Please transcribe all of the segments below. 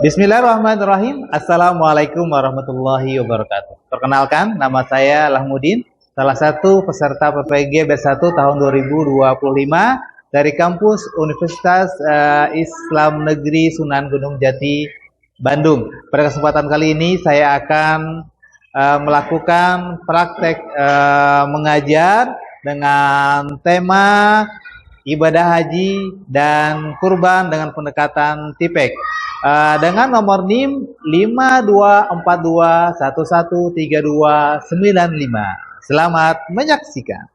Bismillahirrahmanirrahim. Assalamualaikum warahmatullahi wabarakatuh. Perkenalkan, nama saya Lahmudin, salah satu peserta PPG B1 tahun 2025 dari kampus Universitas Islam Negeri Sunan Gunung Jati, Bandung. Pada kesempatan kali ini saya akan melakukan praktek mengajar dengan tema ibadah haji dan kurban dengan pendekatan TIPEK dengan nomor NIM 5242113295. Selamat menyaksikan.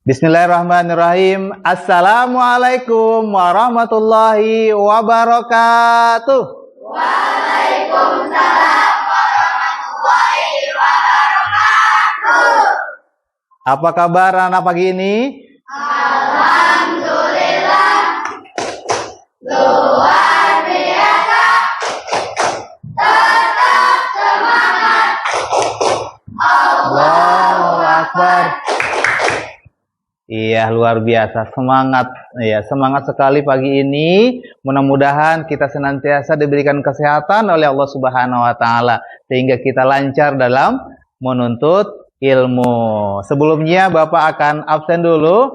Bismillahirrahmanirrahim. Assalamualaikum warahmatullahi wabarakatuh. Waalaikumsalam warahmatullahi wabarakatuh. Apa kabar anak pagi ini? Alhamdulillah, luar biasa, tetap semangat. Allahu Akbar. Iya, luar biasa, semangat ya, semangat sekali pagi ini. Mudah-mudahan kita senantiasa diberikan kesehatan oleh Allah Subhanahu wa taala sehingga kita lancar dalam menuntut ilmu. Sebelumnya Bapak akan absen dulu.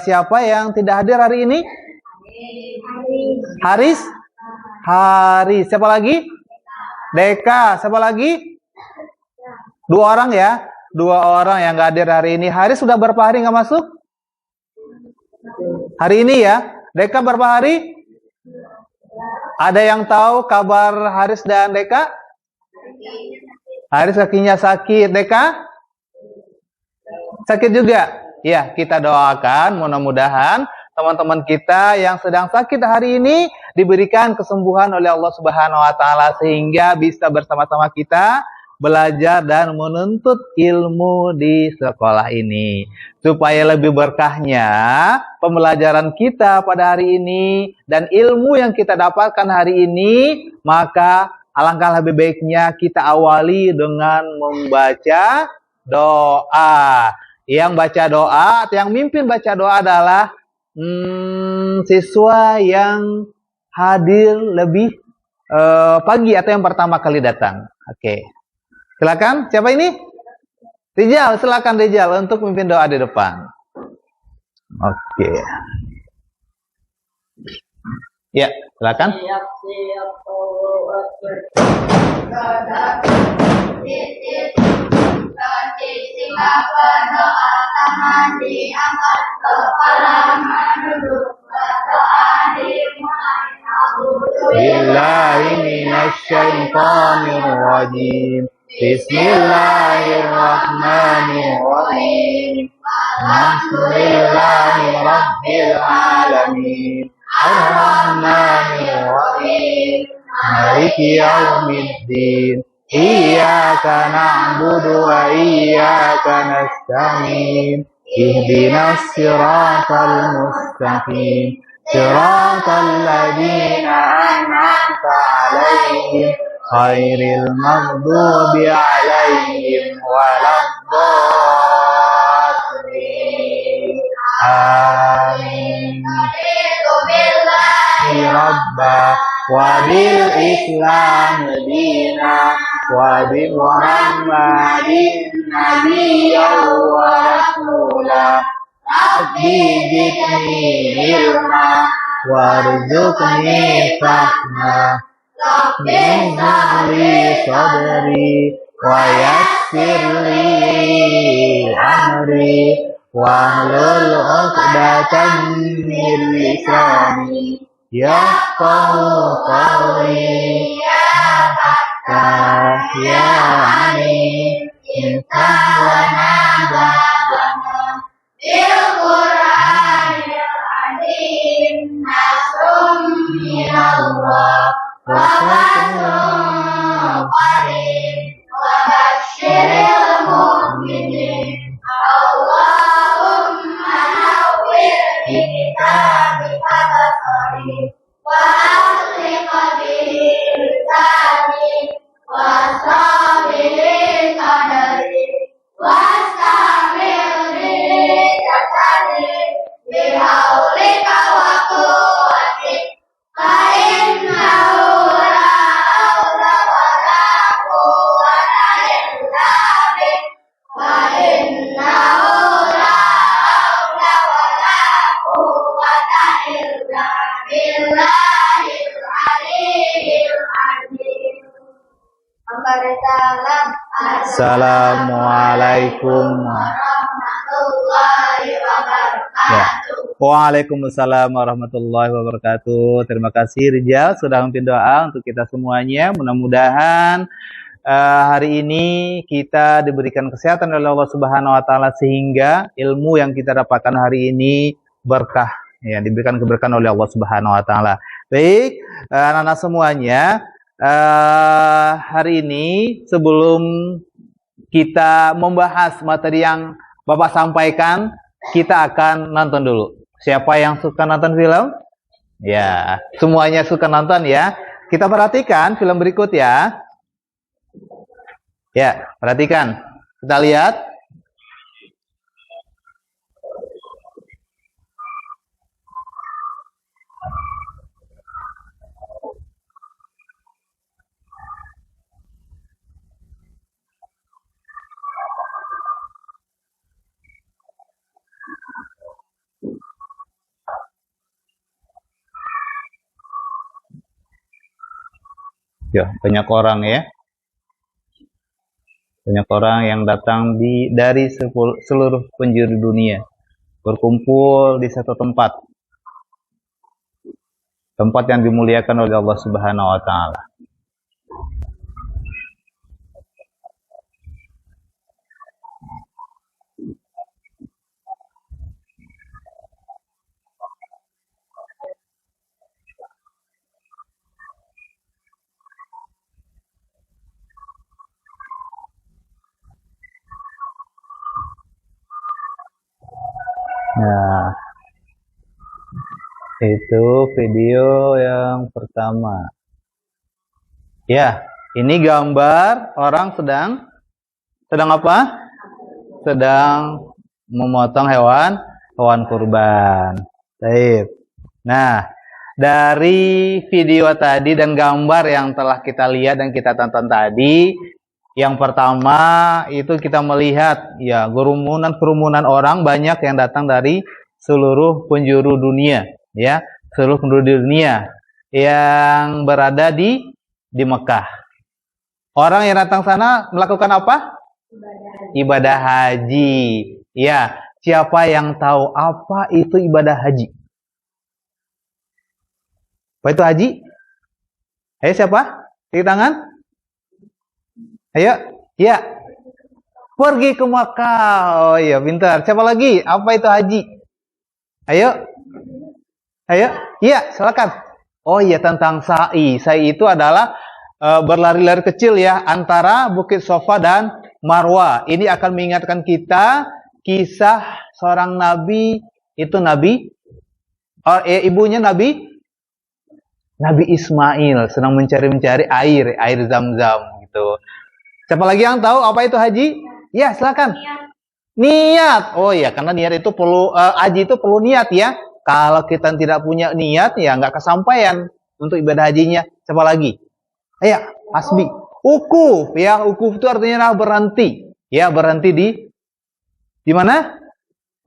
Siapa yang tidak hadir hari ini? Haris? Haris. Siapa lagi? Deka. Siapa lagi? 2 orang ya? 2 orang yang nggak hadir hari ini. Haris sudah berapa hari nggak masuk? Hari ini ya? Deka berapa hari? Ada yang tahu kabar Haris dan Deka? Haris kakinya sakit. Deka? Sakit juga? Ya, kita doakan mudah-mudahan teman-teman kita yang sedang sakit hari ini diberikan kesembuhan oleh Allah Subhanahu wa taala sehingga bisa bersama-sama kita belajar dan menuntut ilmu di sekolah ini. Supaya lebih berkahnya pembelajaran kita pada hari ini dan ilmu yang kita dapatkan hari ini, maka alangkah lebih baiknya kita awali dengan membaca doa. Yang baca doa atau yang mimpin baca doa adalah siswa yang hadir lebih pagi atau yang pertama kali datang. Oke. Silakan, siapa ini? Rijal, silakan Rijal untuk memimpin doa di depan. Oke. Ya, silakan. Ketika berdoa tangan diangkat, kepala menunduk, berdoa dimulai. Billahi minasyaitonir rajim. Bismillahirrahmanirrahim. Alhamdulillahi rabbil alamin. Ar-Rahmanir-Rahim. Maliki yaumiddin. Iyyaka na'budu wa iyyaka nasta'in. Ihdinas siratal mustaqim. Siratal ladzina an'amta 'alaihim ghairil maghdubi 'alaihim waladdallin. Amin. Rabba wa bil Islam dina wa bi Muhammadin nabiyyan wa rasula. Rabbi zidni ilma warzuqni fahma. Rabbi li sadri wa yassir li amri wahlul 'uqdatam min lisani yafqahu qawli. Ya Fattah ya Alim insan wa nabana Bil Qur'anil Azim nasrum minallah wa fathun qarib wa basyiril mu'minin. Allahumma nawwir bika basari wa asli qalbi lisani wa sabili sadri Waalaikumsalam. Assalamualaikum. Warahmatullahi Ya. wabarakatuh. Waalaikumsalam warahmatullahi wabarakatuh. Terima kasih Rijal sudah memimpin doa untuk kita semuanya. Mudah-mudahan hari ini kita diberikan kesehatan oleh Allah Subhanahu wa taala sehingga ilmu yang kita dapatkan hari ini berkah, ya, diberikan keberkahan oleh Allah Subhanahu wa taala. Baik, anak-anak semuanya, hari ini sebelum kita membahas materi yang Bapak sampaikan, kita akan nonton dulu. Siapa yang suka nonton film? Ya, semuanya suka nonton ya. Kita perhatikan film berikut ya. Ya, perhatikan. Kita lihat. Ya, banyak orang ya. Banyak orang yang datang dari seluruh penjuru dunia, berkumpul di satu tempat. Tempat yang dimuliakan oleh Allah Subhanahu wa taala. Nah, itu video yang pertama. Ya, ini gambar orang sedang apa? Sedang memotong hewan kurban. Baik. Nah, dari video tadi dan gambar yang telah kita lihat dan kita tonton tadi, yang pertama itu kita melihat ya kerumunan orang banyak yang datang dari seluruh penjuru dunia, ya, seluruh penjuru dunia yang berada di Mekah. Orang yang datang sana melakukan apa? Ibadah haji. Ya, siapa yang tahu apa itu ibadah haji? Apa itu haji? Ayo siapa? Di tangan? Ayo, ya. Pergi ke Makkah. Oh iya, pintar. Siapa lagi? Apa itu haji? Ayo. Ayo. Iya, silakan. Oh iya, tentang sa'i. Sa'i itu adalah berlari-lari kecil ya antara Bukit Sofa dan Marwah. Ini akan mengingatkan kita kisah seorang nabi, itu ibunya Nabi Ismail sedang mencari air Zam-Zam gitu. Siapa lagi yang tahu apa itu haji? Ya, silakan. Niat. Oh ya, karena niat itu perlu, haji itu perlu niat ya. Kalau kita tidak punya niat ya nggak kesampaian untuk ibadah hajinya. Siapa lagi? Ayo, Hasbi. Ukuf ya, ukuf itu artinya berhenti. Ya, berhenti di mana?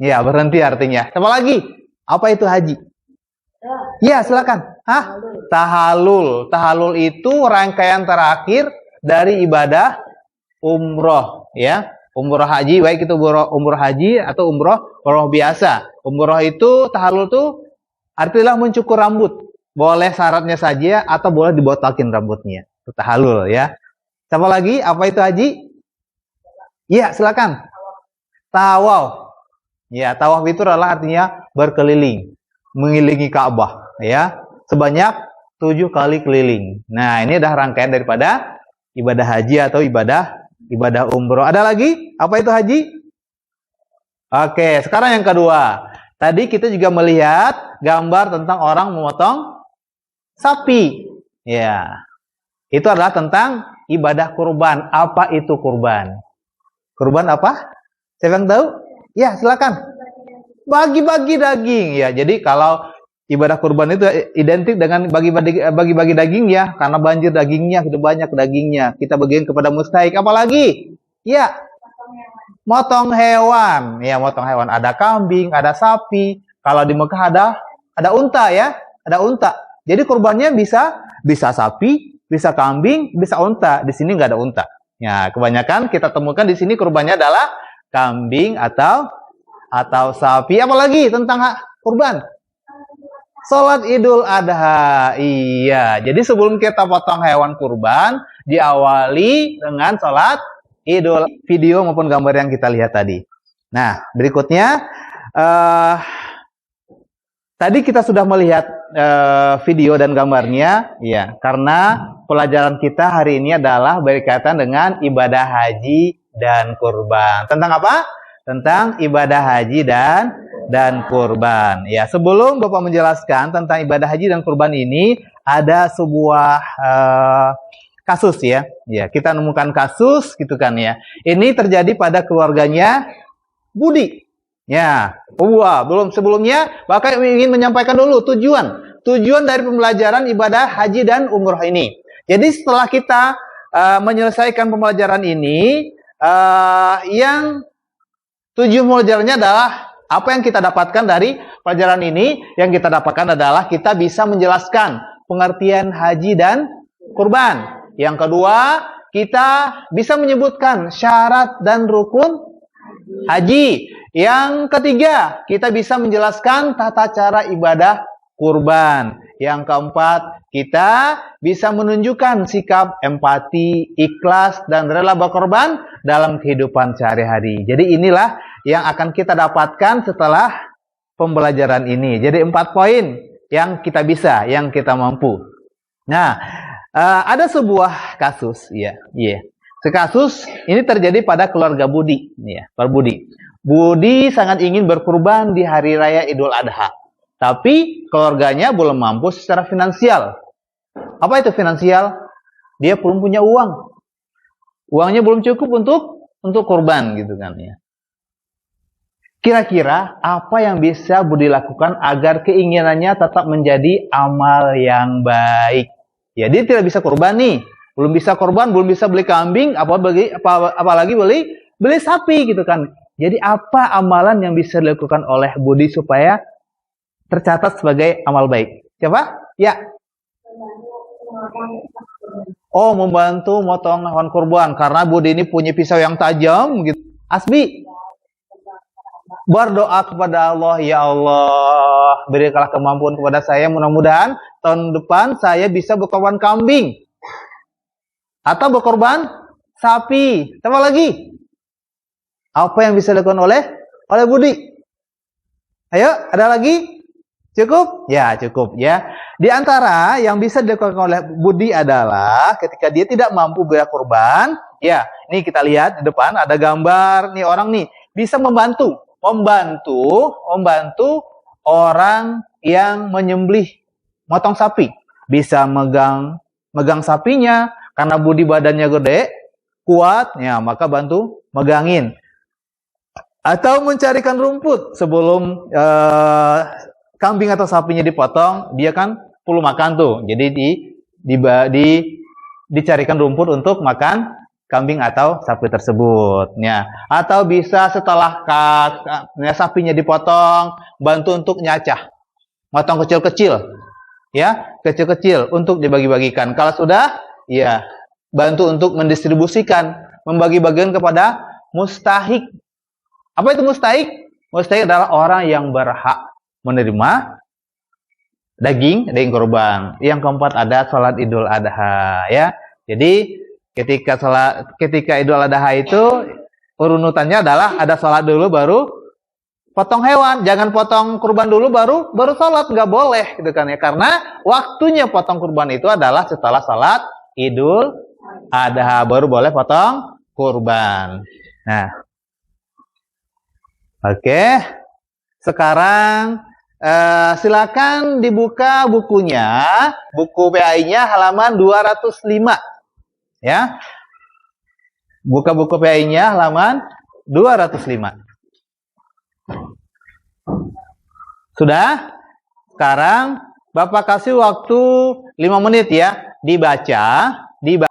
Ya, berhenti artinya. Siapa lagi? Apa itu haji? Ya, silakan. Hah? Tahallul. Tahallul itu rangkaian terakhir dari ibadah umroh, ya. Umroh haji, baik itu umroh haji atau umroh biasa. Umroh itu, tahallul itu artinya mencukur rambut. Boleh syaratnya saja atau boleh dibotakin rambutnya. Itu tahallul ya. Siapa lagi? Apa itu haji? Iya, silakan. Tawaf. Ya, tawaf itu adalah artinya berkeliling, mengelilingi Ka'bah, ya. Sebanyak 7 kali keliling. Nah, ini adalah rangkaian daripada ibadah haji atau ibadah umroh. Ada lagi? Apa itu haji? Oke, sekarang yang kedua. Tadi kita juga melihat gambar tentang orang memotong sapi. Ya. Itu adalah tentang ibadah kurban. Apa itu kurban? Kurban apa? Siapa yang tahu? Ya, silakan. Bagi-bagi daging. Ya, jadi kalau ibadah kurban itu identik dengan bagi-bagi daging ya, karena banjir dagingnya, sudah banyak dagingnya. Kita bagikan kepada mustahik. Apalagi? Ya, motong hewan. Ya, motong hewan. Ada kambing, ada sapi. Kalau di Mekah ada unta ya, ada unta. Jadi kurbannya bisa sapi, bisa kambing, bisa unta. Di sini nggak ada unta. Ya, kebanyakan kita temukan di sini kurbannya adalah kambing atau sapi. Apalagi tentang kurban? Salat Idul Adha. Iya, jadi sebelum kita potong hewan kurban, diawali dengan salat Idul, video maupun gambar yang kita lihat tadi. Nah, berikutnya tadi kita sudah melihat video dan gambarnya, ya, karena pelajaran kita hari ini adalah berkaitan dengan ibadah haji dan kurban. Tentang apa? Tentang ibadah haji dan kurban. Ya, sebelum Bapak menjelaskan tentang ibadah haji dan kurban ini, ada sebuah kasus ya. Ya, kita nemukan kasus gitu kan ya. Ini terjadi pada keluarganya Budi. Ya, belum sebelumnya Bapak ingin menyampaikan dulu tujuan dari pembelajaran ibadah haji dan umroh ini. Jadi setelah kita menyelesaikan pembelajaran ini, yang tujuan pembelajarannya adalah apa yang kita dapatkan dari pelajaran ini? Yang kita dapatkan adalah kita bisa menjelaskan pengertian haji dan kurban. Yang kedua, kita bisa menyebutkan syarat dan rukun haji. Yang ketiga, kita bisa menjelaskan tata cara ibadah kurban. Yang keempat, kita bisa menunjukkan sikap empati, ikhlas, dan rela berkorban dalam kehidupan sehari-hari. Jadi inilah yang akan kita dapatkan setelah pembelajaran ini. Jadi 4 poin yang kita bisa, yang kita mampu. Nah, ada sebuah kasus, ya. Kasus ini terjadi pada keluarga Budi, ya, Pak Budi. Budi sangat ingin berkurban di hari raya Idul Adha. Tapi keluarganya belum mampu secara finansial. Apa itu finansial? Dia belum punya uang. Uangnya belum cukup untuk kurban gitu kan ya. Kira-kira apa yang bisa Budi lakukan agar keinginannya tetap menjadi amal yang baik? Ya, dia tidak bisa kurban nih. Belum bisa kurban, belum bisa beli kambing, apalagi beli sapi gitu kan. Jadi apa amalan yang bisa dilakukan oleh Budi supaya tercatat sebagai amal baik? Coba? Ya. Oh, membantu motong hewan kurban karena Budi ini punya pisau yang tajam gitu. Asbi, berdoa kepada Allah, ya Allah, berikanlah kemampuan kepada saya, mudah-mudahan tahun depan saya bisa berkorban kambing atau berkorban sapi. Apa lagi? Apa yang bisa dilakukan oleh Budi? Ayo, ada lagi? Cukup? Ya, cukup ya. Di antara yang bisa dilakukan oleh Budi adalah ketika dia tidak mampu bayar kurban, ya, ini kita lihat di depan ada gambar nih orang nih bisa membantu orang yang menyembelih motong sapi. Bisa megang sapinya karena Budi badannya gede, kuat, ya, maka bantu megangin. Atau mencarikan rumput sebelum kambing atau sapinya dipotong, dia kan perlu makan tuh. Jadi dicarikan rumput untuk makan kambing atau sapi tersebut. Ya. Atau bisa setelah sapinya dipotong, bantu untuk nyacah. Motong kecil-kecil. Ya, kecil-kecil untuk dibagi-bagikan. Kalau sudah, ya, bantu untuk mendistribusikan, membagi-bagikan kepada mustahik. Apa itu mustahik? Mustahik adalah orang yang berhak menerima daging kurban. Yang keempat ada salat Idul Adha, ya. Jadi ketika Idul Adha itu urutannya adalah ada salat dulu baru potong hewan. Jangan potong kurban dulu baru salat, nggak boleh gitu kan ya. Karena waktunya potong kurban itu adalah setelah salat Idul Adha baru boleh potong kurban. Nah. Oke. Sekarang silakan dibuka bukunya, buku PAI-nya halaman 205. Ya. Buka buku PAI-nya halaman 205. Sudah? Sekarang Bapak kasih waktu 5 menit ya, dibaca.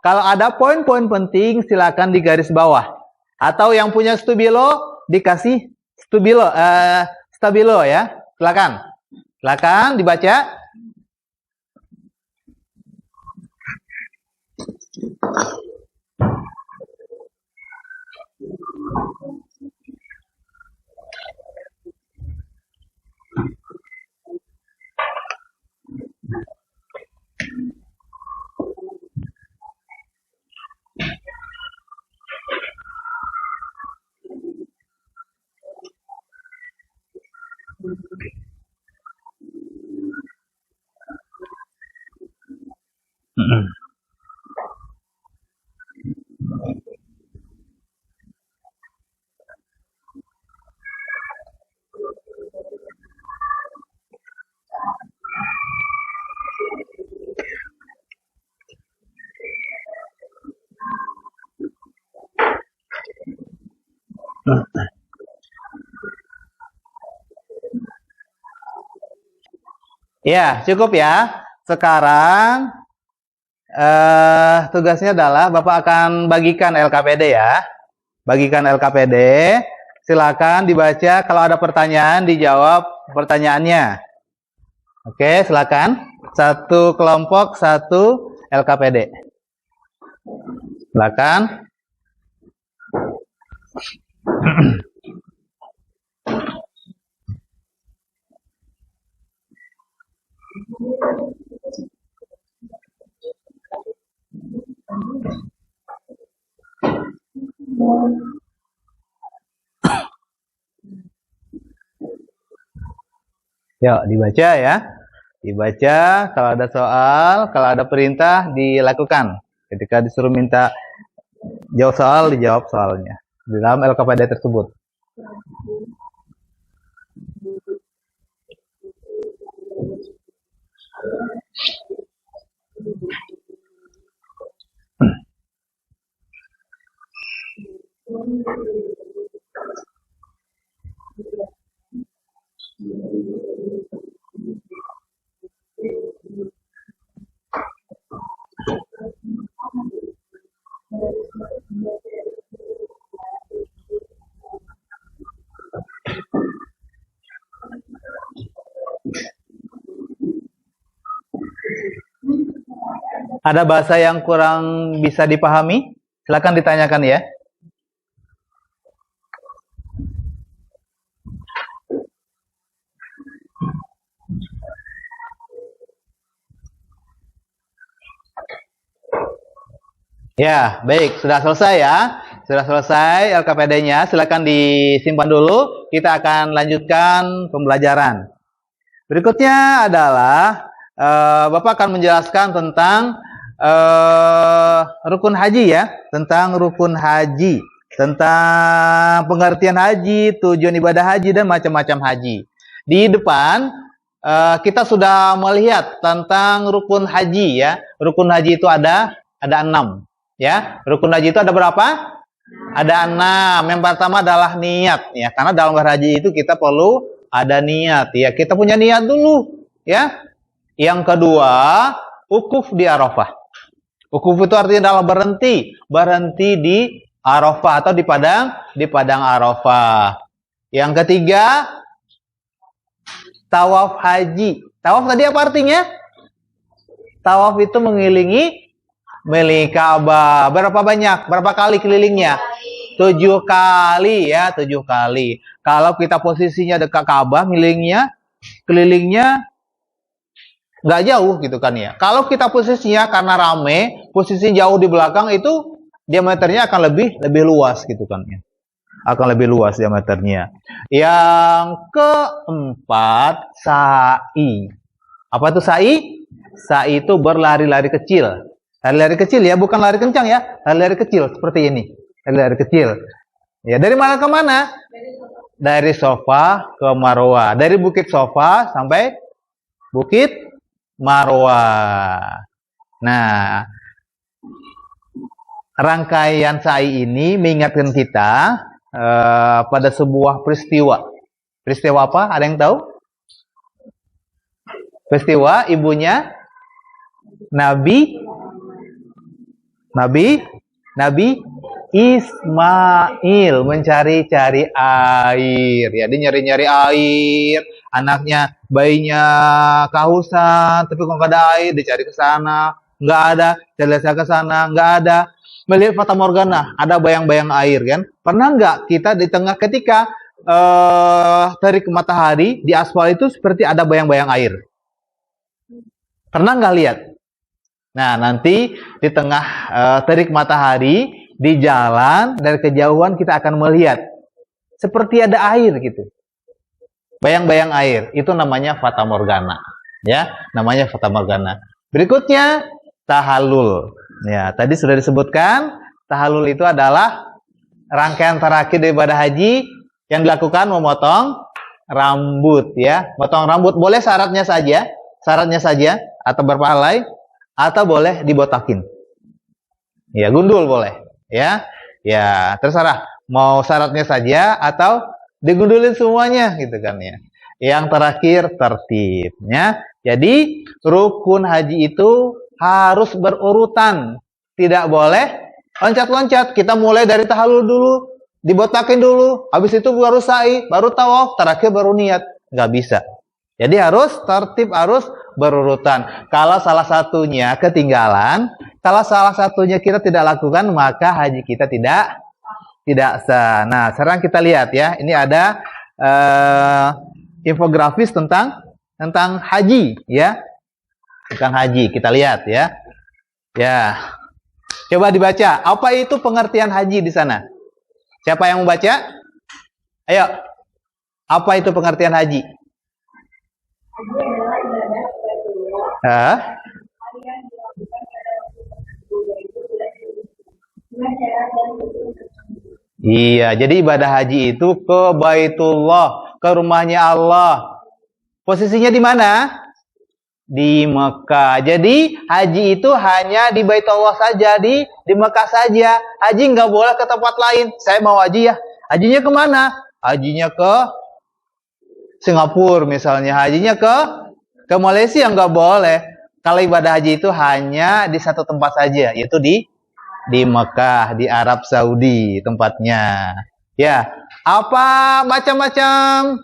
Kalau ada poin-poin penting silakan di garis bawah. Atau yang punya stabilo dikasih stabilo ya. Silakan dibaca. Ya, cukup ya. Sekarang tugasnya adalah Bapak akan bagikan LKPD ya. Bagikan LKPD. Silakan dibaca. Kalau ada pertanyaan, dijawab pertanyaannya. Oke, silakan. Satu kelompok, satu LKPD. Silakan. Yuk, dibaca ya. Dibaca, kalau ada soal, kalau ada perintah, dilakukan. Ketika disuruh minta jawab soal, dijawab soalnya. Di dalam LKPD tersebut. Ada bahasa yang kurang bisa dipahami? Silakan ditanyakan ya. Ya, baik. Sudah selesai ya. Sudah selesai LKPD-nya. Silakan disimpan dulu. Kita akan lanjutkan pembelajaran. Berikutnya adalah Bapak akan menjelaskan tentang rukun haji ya, tentang rukun haji, tentang pengertian haji, tujuan ibadah haji dan macam-macam haji. Di depan kita sudah melihat tentang rukun haji ya. Rukun haji itu ada 6 ya. Rukun haji itu ada berapa? Ada 6. Yang pertama adalah niat ya, karena dalam berhaji itu kita perlu ada niat ya. Kita punya niat dulu ya. Yang kedua, wukuf di Arafah. Wukuf itu artinya adalah berhenti di Arafah atau di padang Arafah. Yang ketiga, tawaf haji. Tawaf tadi apa artinya? Tawaf itu mengelilingi Ka'bah. Berapa banyak? Berapa kali kelilingnya? 7 kali ya, 7 kali. Kalau kita posisinya dekat Ka'bah, kelilingnya nggak jauh gitu kan ya. Kalau kita posisinya karena rame, posisi jauh di belakang itu diameternya akan lebih luas gitu kan ya. Akan lebih luas diameternya. Yang keempat, sa'i. Apa itu sa'i? Sa'i itu berlari-lari kecil. Lari-lari kecil ya, bukan lari kencang ya. Lari-lari kecil seperti ini. Lari-lari kecil. Ya, dari mana ke mana? Dari Safa ke Marwah. Dari Bukit Safa sampai Bukit Marwah. Nah, rangkaian sa'i ini mengingatkan kita pada sebuah peristiwa. Peristiwa apa? Ada yang tahu? Peristiwa ibunya Nabi Ismail mencari-cari air. Ya, dia nyari-nyari air. Anaknya, bayinya kehausan, tapi kok nggak ada air, dicari ke sana, nggak ada, cari ke sana, nggak ada. Melihat fata morgana, ada bayang-bayang air kan? Pernah nggak kita di tengah ketika terik matahari di aspal itu seperti ada bayang-bayang air? Pernah nggak lihat? Nah, nanti di tengah terik matahari di jalan dari kejauhan kita akan melihat seperti ada air gitu. Bayang-bayang air, itu namanya fata morgana. Ya, namanya fata morgana. Berikutnya, tahallul. Ya, tadi sudah disebutkan, tahallul itu adalah rangkaian terakhir dari ibadah haji yang dilakukan memotong rambut ya. Potong rambut boleh syaratnya saja atau berpahalai atau boleh dibotakin. Ya, gundul boleh ya. Ya, terserah mau syaratnya saja atau digundulin semuanya gitu kan ya. Yang terakhir tertibnya. Jadi rukun haji itu harus berurutan. Tidak boleh loncat-loncat. Kita mulai dari tahallul dulu, dibotakin dulu, habis itu baru sa'i, baru tawaf, terakhir baru niat. Nggak bisa. Jadi harus tertib, harus berurutan. Kalau salah satunya ketinggalan, kalau salah satunya kita tidak lakukan, maka haji kita tidak sah. Nah, sekarang kita lihat ya. Ini ada infografis tentang haji ya. Tentang haji, kita lihat ya. Ya. Coba dibaca, apa itu pengertian haji di sana? Siapa yang membaca? Ayo. Apa itu pengertian haji? Haji adalah ibadah kepada Hah? yang dilakukan pada yaitu dengan syarat dan Iya, jadi ibadah haji itu ke Baitullah, ke rumahnya Allah. Posisinya di mana? Di Mekah. Jadi haji itu hanya di Baitullah saja, di Mekah saja. Haji nggak boleh ke tempat lain. Saya mau haji ya. Hajinya kemana? Hajinya ke Singapura misalnya. Hajinya ke Malaysia nggak boleh. Kalau ibadah haji itu hanya di satu tempat saja, yaitu di Mekah, di Arab Saudi tempatnya. Ya, apa macam-macam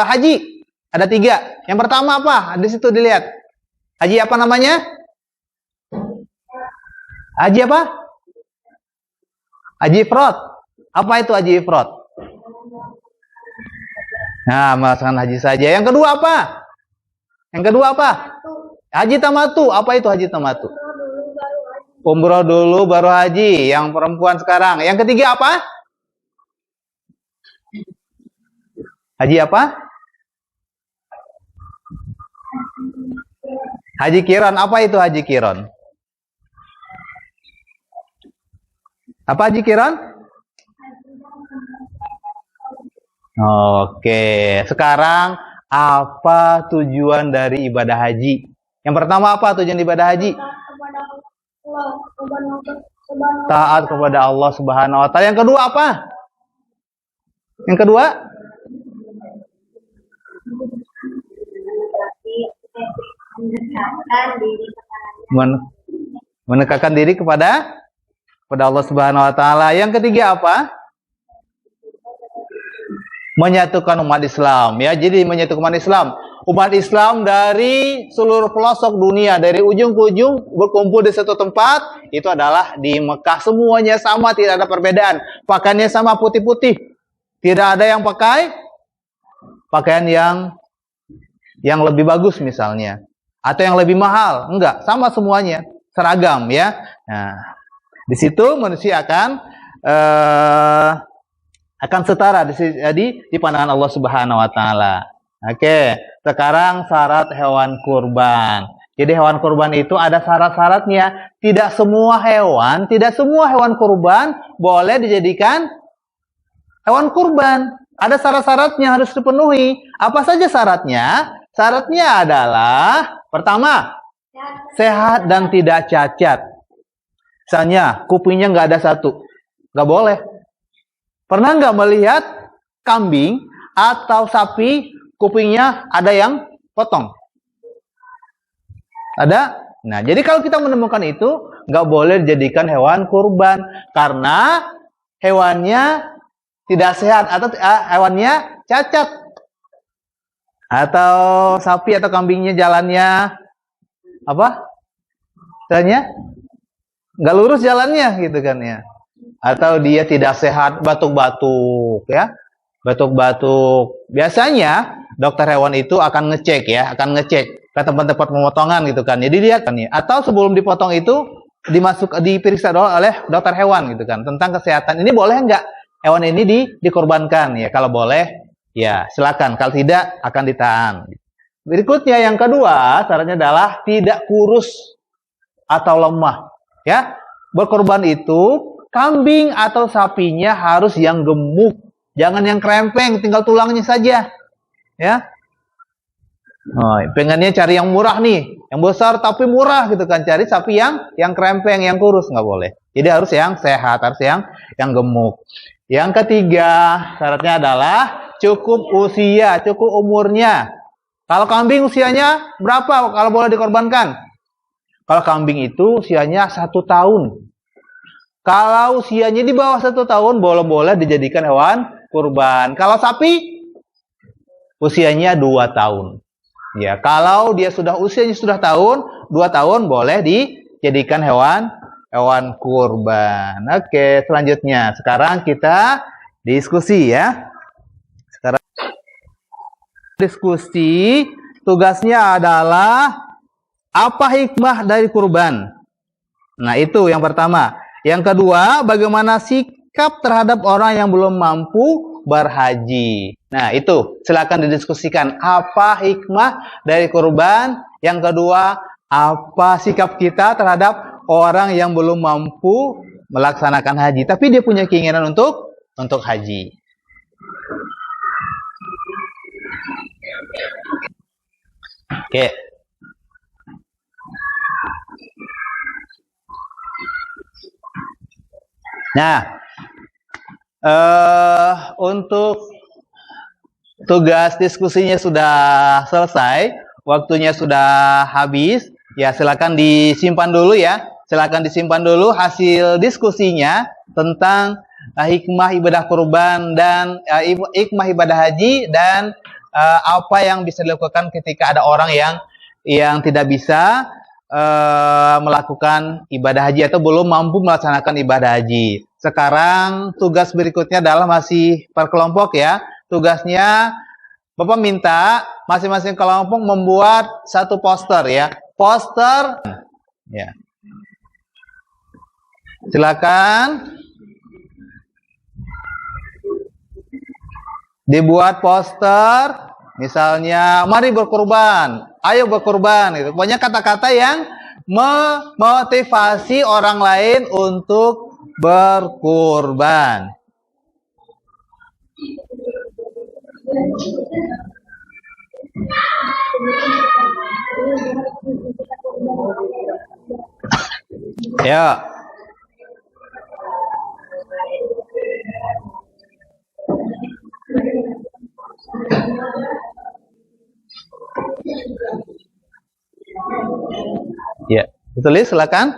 haji? Ada 3. Yang pertama apa? Di situ dilihat. Haji apa namanya? Haji apa? Haji ifrad. Apa itu haji ifrad? Nah, melaksanakan haji saja. Yang kedua apa? Haji tamatu. Apa itu haji tamatu? Umroh dulu baru haji. Yang perempuan sekarang. Yang ketiga apa? Haji apa? Haji Qiran. Apa itu haji Qiran? Apa haji Qiran? Oke, sekarang apa tujuan dari ibadah haji? Yang pertama apa tujuan ibadah haji? Taat kepada Allah Subhanahu wa taala. Yang kedua apa? Yang kedua? Mendekatkan diri kepada Allah Subhanahu wa taala. Yang ketiga apa? Menyatukan umat Islam ya. Jadi menyatukan umat Islam dari seluruh pelosok dunia, dari ujung ke ujung berkumpul di satu tempat, itu adalah di Mekah. Semuanya sama, tidak ada perbedaan. Pakaiannya sama, putih-putih. Tidak ada yang pakai pakaian yang lebih bagus misalnya, atau yang lebih mahal. Enggak, sama semuanya, seragam ya. Nah, di situ manusia akan setara di pandangan Allah Subhanahu wa taala. Oke, sekarang syarat hewan kurban. Jadi hewan kurban itu ada syarat-syaratnya. Tidak semua hewan kurban boleh dijadikan hewan kurban. Ada syarat-syaratnya harus dipenuhi. Apa saja syaratnya? Syaratnya adalah pertama, sehat dan tidak cacat. Misalnya kupingnya nggak ada satu, nggak boleh. Pernah nggak melihat kambing atau sapi kupingnya ada yang potong? Ada? Nah, jadi kalau kita menemukan itu, nggak boleh dijadikan hewan kurban. Karena hewannya tidak sehat atau hewannya cacat. Atau sapi atau kambingnya jalannya apa? Jalannya nggak lurus jalannya gitu kan ya. Atau dia tidak sehat, batuk-batuk ya. Batuk-batuk. Biasanya dokter hewan itu akan ngecek ke tempat-tempat pemotongan gitu kan. Jadi lihat kan ya. Atau sebelum dipotong itu diperiksa dulu oleh dokter hewan gitu kan tentang kesehatan. Ini boleh nggak hewan ini dikorbankan ya? Kalau boleh ya silakan. Kalau tidak akan ditahan. Berikutnya yang kedua syaratnya adalah tidak kurus. atau lemah. Ya, berkorban itu kambing atau sapinya harus yang gemuk, jangan yang krempeng, tinggal tulangnya saja. Ya, pengennya cari yang murah nih, yang besar tapi murah gitu kan, cari sapi yang krempeng, yang kurus, nggak boleh. Jadi harus yang sehat, harus yang gemuk. Yang ketiga syaratnya adalah cukup usia, cukup umurnya. Kalau kambing usianya berapa kalau boleh dikorbankan? Kalau kambing itu usianya 1 tahun. Kalau usianya di bawah 1 tahun, boleh dijadikan hewan kurban. Kalau sapi, usianya 2 tahun. Ya, kalau dia usianya sudah 2 tahun, boleh dijadikan hewan kurban. Oke, selanjutnya. Sekarang kita diskusi ya. Sekarang diskusi, tugasnya adalah apa hikmah dari kurban? Nah, itu yang pertama. Yang kedua, bagaimana sikap terhadap orang yang belum mampu berhaji. Nah, itu silakan didiskusikan. Apa hikmah dari kurban? Yang kedua, apa sikap kita terhadap orang yang belum mampu melaksanakan haji, tapi dia punya keinginan untuk haji. Oke. Nah, untuk tugas diskusinya sudah selesai, waktunya sudah habis. Ya, silakan disimpan dulu ya. Silakan disimpan dulu hasil diskusinya tentang hikmah ibadah kurban dan hikmah ibadah haji dan apa yang bisa dilakukan ketika ada orang yang tidak bisa melakukan ibadah haji atau belum mampu melaksanakan ibadah haji. Sekarang tugas berikutnya adalah masih per kelompok ya. Tugasnya Bapak minta masing-masing kelompok membuat satu poster ya. Poster ya. Silakan dibuat poster, misalnya mari berkorban, ayo berkorban gitu. Pokoknya kata-kata yang memotivasi orang lain untuk berkorban. Ya. Ya, tulis silakan.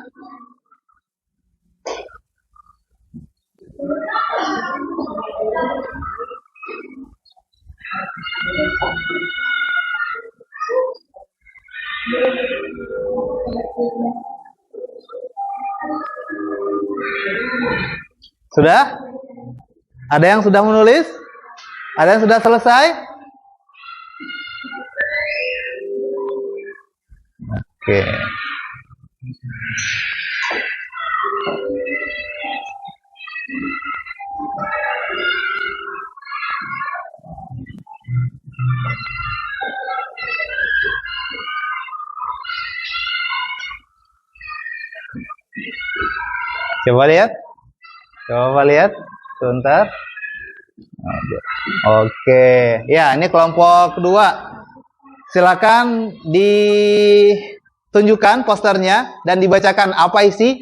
Sudah? Ada yang sudah menulis? Ada yang sudah selesai? Oke. Coba lihat. Coba lihat. Sebentar. Oke. Ya, ini kelompok kedua. Silakan ditunjukkan posternya dan dibacakan apa isi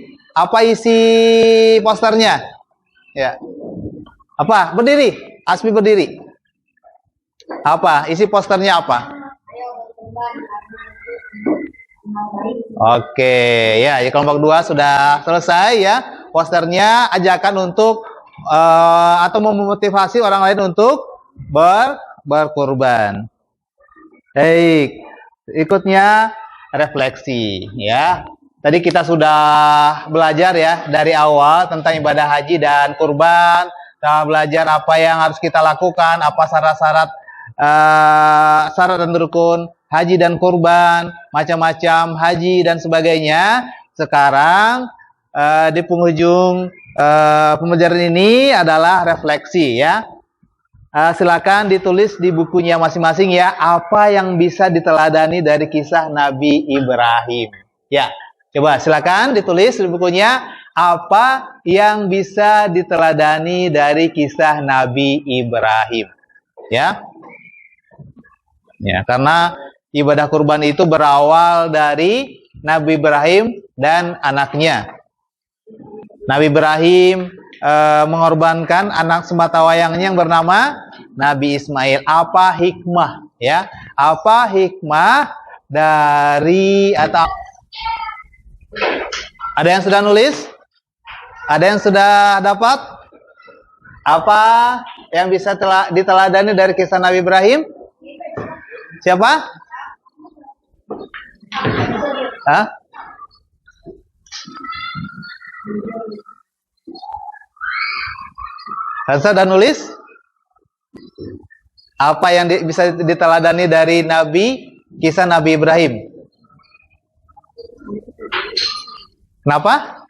posternya. Ya. Apa? Berdiri. Asmi berdiri. Apa? Isi posternya apa? Oke, ya, kelompok 2 sudah selesai ya. Posternya ajakan untuk atau memotivasi orang lain untuk berkorban. Baik, berikutnya refleksi ya. Tadi kita sudah belajar ya dari awal tentang ibadah haji dan kurban. Kita belajar apa yang harus kita lakukan, apa syarat-syarat dan rukun haji dan kurban, macam-macam haji dan sebagainya. Sekarang di penghujung pembelajaran ini adalah refleksi ya. Silakan ditulis di bukunya masing-masing ya, apa yang bisa diteladani dari kisah Nabi Ibrahim. Ya, Coba silakan ditulis di bukunya apa yang bisa diteladani dari kisah Nabi Ibrahim. Ya. Ya, karena ibadah kurban itu berawal dari Nabi Ibrahim dan anaknya. Nabi Ibrahim mengorbankan anak sematawayangnya yang bernama Nabi Ismail. Apa hikmah? Ya, apa hikmah dari atau ada yang sudah nulis? Ada yang sudah dapat? Apa yang bisa diteladani dari kisah Nabi Ibrahim? Siapa? Hah? Hansa sudah nulis? Apa yang bisa diteladani dari kisah Nabi Ibrahim? Kenapa?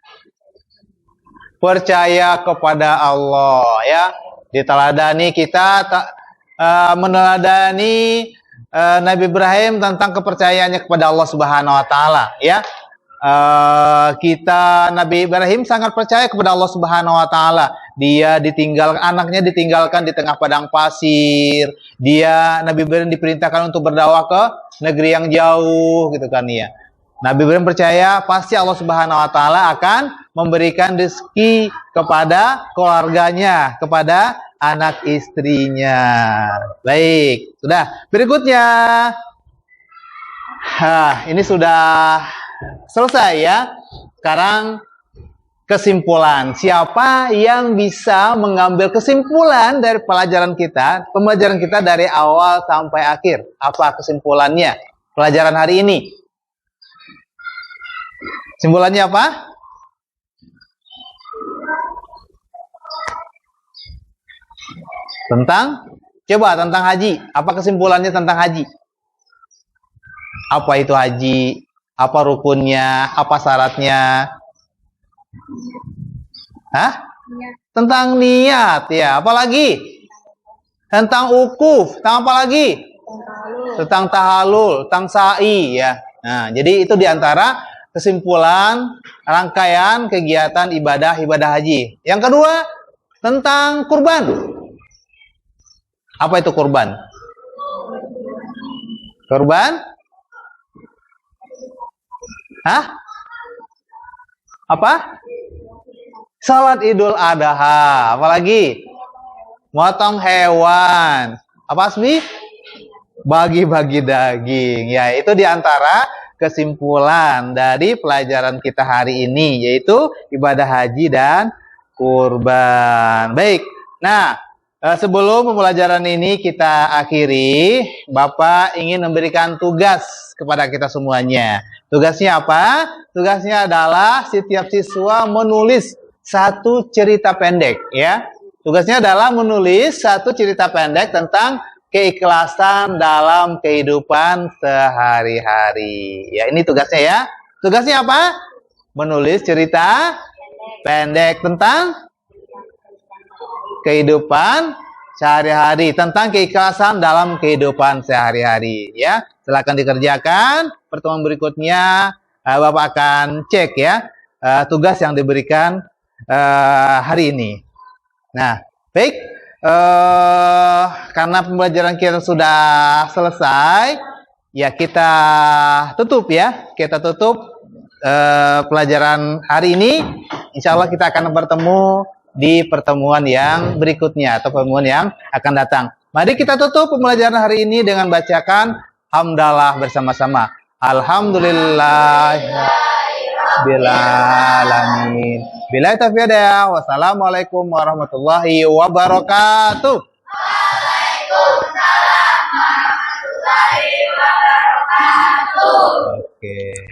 Percaya kepada Allah, ya. Diteladani kita meneladani Nabi Ibrahim tentang kepercayaannya kepada Allah Subhanahu wa taala, ya. Nabi Ibrahim sangat percaya kepada Allah Subhanahu wa taala. Anaknya ditinggalkan di tengah padang pasir. Nabi Ibrahim diperintahkan untuk berdakwah ke negeri yang jauh, gitu kan ya. Nabi Ibrahim percaya pasti Allah Subhanahu wa taala akan memberikan rezeki kepada keluarganya, kepada anak istrinya. Baik, sudah. Berikutnya. Ini sudah selesai ya. Sekarang kesimpulan. Siapa yang bisa mengambil kesimpulan dari pembelajaran kita dari awal sampai akhir? Apa kesimpulannya? Pelajaran hari ini. Kesimpulannya apa? Tentang haji. Apa kesimpulannya tentang haji? Apa itu haji? Apa rukunnya? Apa syaratnya? Tentang niat, ya. Apalagi? Tentang ukuf. Tentang apa lagi? Tentang tahalul, tentang sa'i, ya. Nah, jadi itu diantara kesimpulan rangkaian kegiatan ibadah haji. Yang kedua, tentang kurban. Apa itu kurban? Kurban? Apa? Salat Idul Adha. Apalagi? Motong hewan. Apa Asmi? Bagi-bagi daging. Ya, itu diantara kesimpulan dari pelajaran kita hari ini, yaitu ibadah haji dan kurban. Baik. Nah, sebelum pembelajaran ini kita akhiri, Bapak ingin memberikan tugas kepada kita semuanya. Tugasnya apa? Tugasnya adalah setiap siswa menulis satu cerita pendek, ya. Tugasnya adalah menulis satu cerita pendek tentang keikhlasan dalam kehidupan sehari-hari. Ya, ini tugasnya ya. Tugasnya apa? Menulis cerita pendek tentang kehidupan sehari-hari, tentang keikhlasan dalam kehidupan sehari-hari, ya. Silakan dikerjakan. Pertemuan berikutnya Bapak akan cek ya tugas yang diberikan hari ini. Nah, baik. Karena pembelajaran kita sudah selesai, ya kita tutup ya. Kita tutup pelajaran hari ini. Insya Allah kita akan bertemu di pertemuan yang berikutnya atau pertemuan yang akan datang. Mari kita tutup pembelajaran hari ini dengan bacakan hamdalah bersama-sama. Alhamdulillah Bilalamin. Bila taufiq hidayah. Wassalamualaikum warahmatullahi wabarakatuh. Waalaikumsalam warahmatullahi wabarakatuh. Oke.